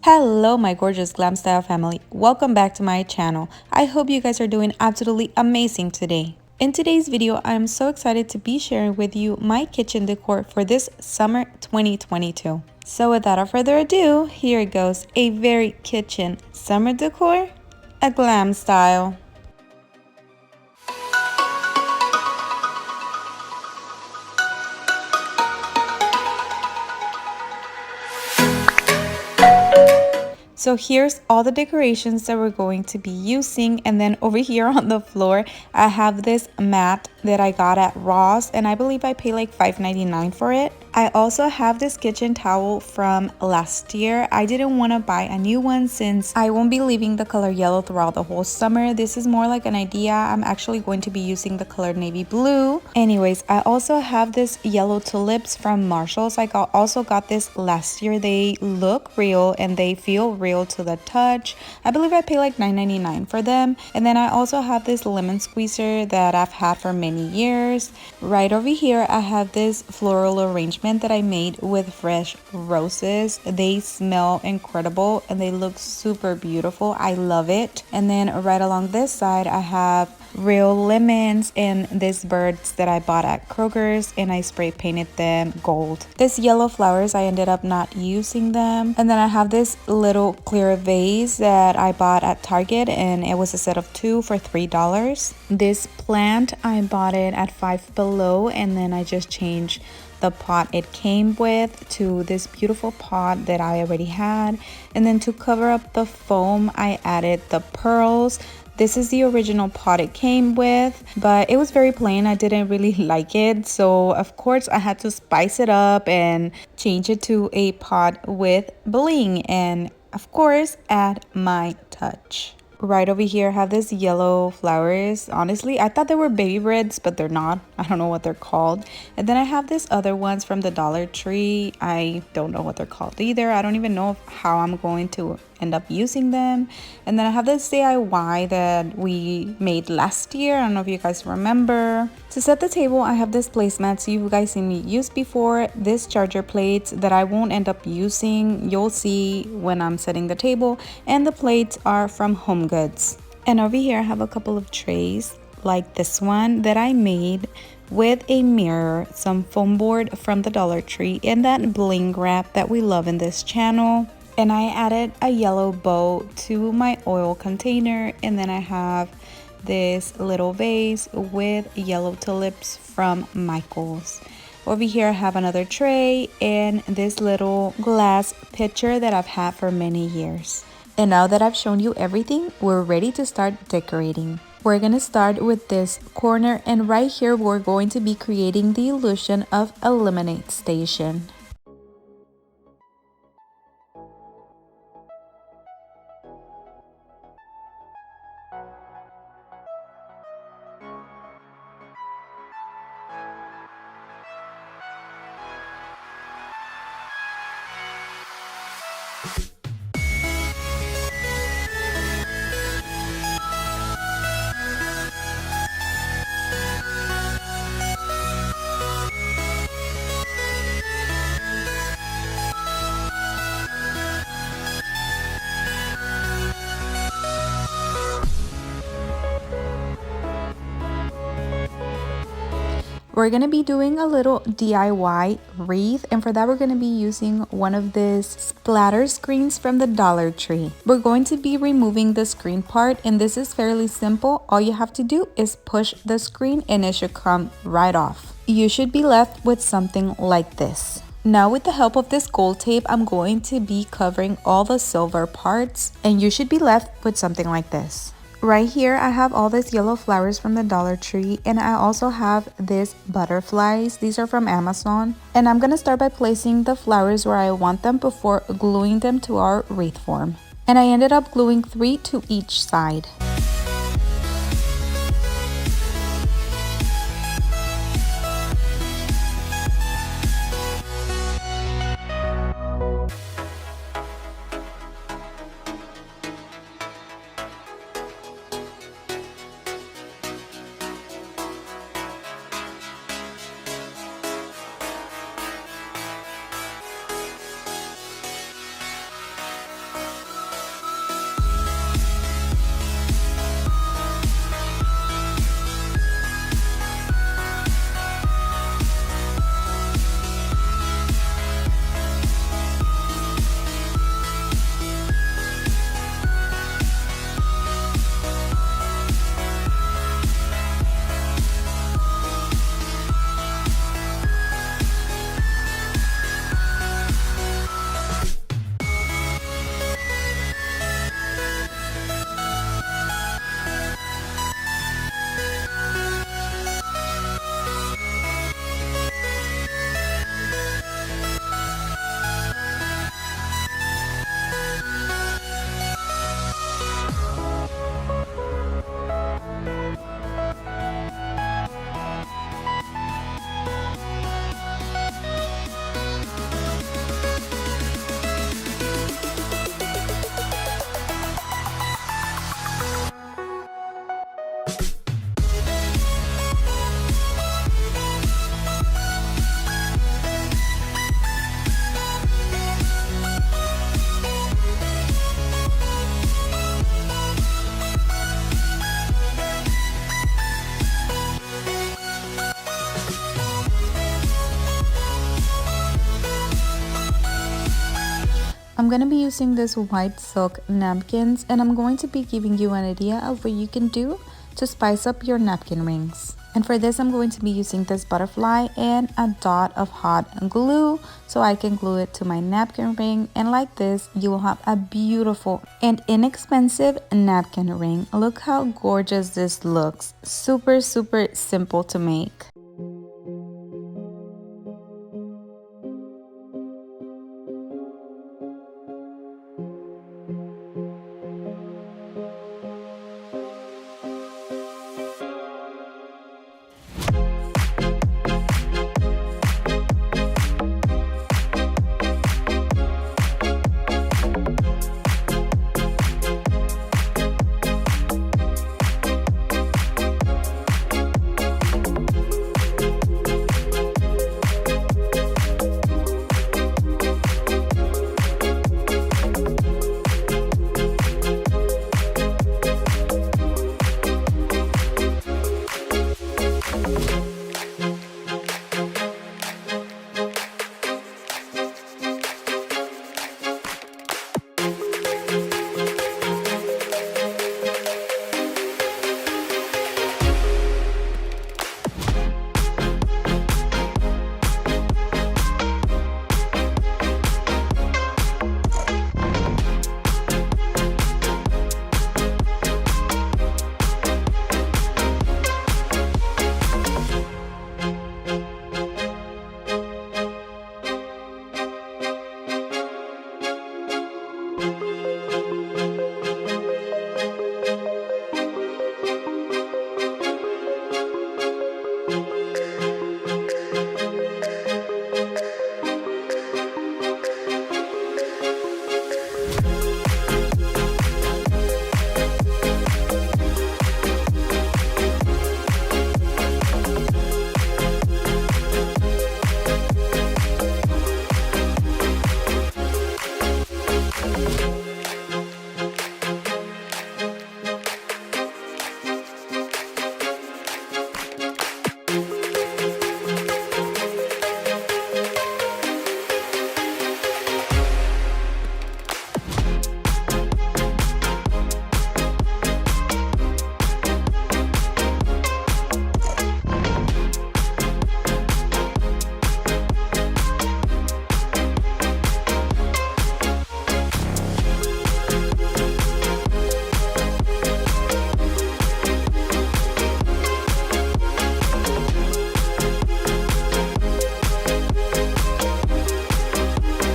Hello my gorgeous glam style family, welcome back to my channel. I hope you guys are doing absolutely amazing today. In today's video, I'm so excited to be sharing with you my kitchen decor for this summer 2022. So without further ado, here it goes, a very kitchen summer decor, a glam style. So here's all the decorations that we're going to be using, and then over here on the floor I have this mat that I got at Ross, and I believe I paid like $5.99 for it. I also have this kitchen towel from last year. I didn't want to buy a new one since I won't be leaving the color yellow throughout the whole summer. This is more like an idea. I'm actually going to be using the color navy blue. Anyways, I also have this yellow tulips from Marshalls. I also got this last year. They look real and they feel real to the touch. I believe I paid like $9.99 for them. And then I also have this lemon squeezer that I've had for many years. Right over here I have this floral arrangement that I made with fresh roses. They smell incredible and they look super beautiful. I love it. And then right along this side I have real lemons and these birds that I bought at Kroger's, and I spray painted them gold. This yellow flowers, I ended up not using them. And then I have this little clear vase that I bought at Target, and it was a set of 2 for $3. This plant, I bought it at Five Below, and then I just changed the pot it came with to this beautiful pot that I already had. And then to cover up the foam, I added the pearls. This is the original pot it came with, but it was very plain. I didn't really like it, so of course I had to spice it up and change it to a pot with bling, and of course add my touch. Right over here I have this yellow flowers. Honestly, I thought they were baby reds, but they're not. I don't know what they're called. And then I have these other ones from the Dollar Tree. I don't know what they're called either. I don't even know how I'm going to end up using them. And then I have this DIY that we made last year. I don't know if you guys remember. To set the table, I have this placemats you guys seen me use before. This charger plates that I won't end up using. You'll see when I'm setting the table. And the plates are from Home Goods. And over here I have a couple of trays like this one that I made with a mirror, some foam board from the Dollar Tree, and that bling wrap that we love in this channel. And I added a yellow bow to my oil container, and then I have this little vase with yellow tulips from Michaels. Over here I have another tray and this little glass pitcher that I've had for many years. And now that I've shown you everything, we're ready to start decorating. We're going to start with this corner, and right here we're going to be creating the illusion of a lemonade station. We're going to be doing a little DIY wreath, and for that we're going to be using one of these splatter screens from the Dollar Tree. We're going to be removing the screen part, and this is fairly simple. All you have to do is push the screen and it should come right off. You should be left with something like this. Now with the help of this gold tape, I'm going to be covering all the silver parts, and you should be left with something like this. Right here I have all these yellow flowers from the Dollar Tree, and I also have these butterflies. These are from Amazon, and I'm gonna start by placing the flowers where I want them before gluing them to our wreath form. And I ended up gluing 3 to each side. I'm going to be using this white silk napkins, and I'm going to be giving you an idea of what you can do to spice up your napkin rings. And for this, I'm going to be using this butterfly and a dot of hot glue so I can glue it to my napkin ring. And like this, you will have a beautiful and inexpensive napkin ring. Look how gorgeous this looks. Super, super simple to make.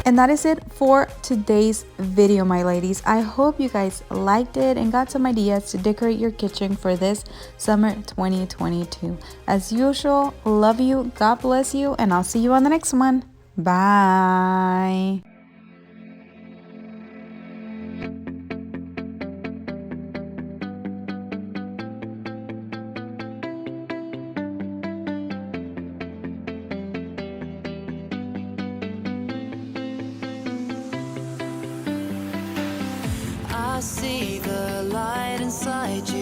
And that is it for today's video, my ladies. I hope you guys liked it and got some ideas to decorate your kitchen for this summer 2022. As usual, love you, God bless you, and I'll see you on the next one. Bye. I see the light inside you.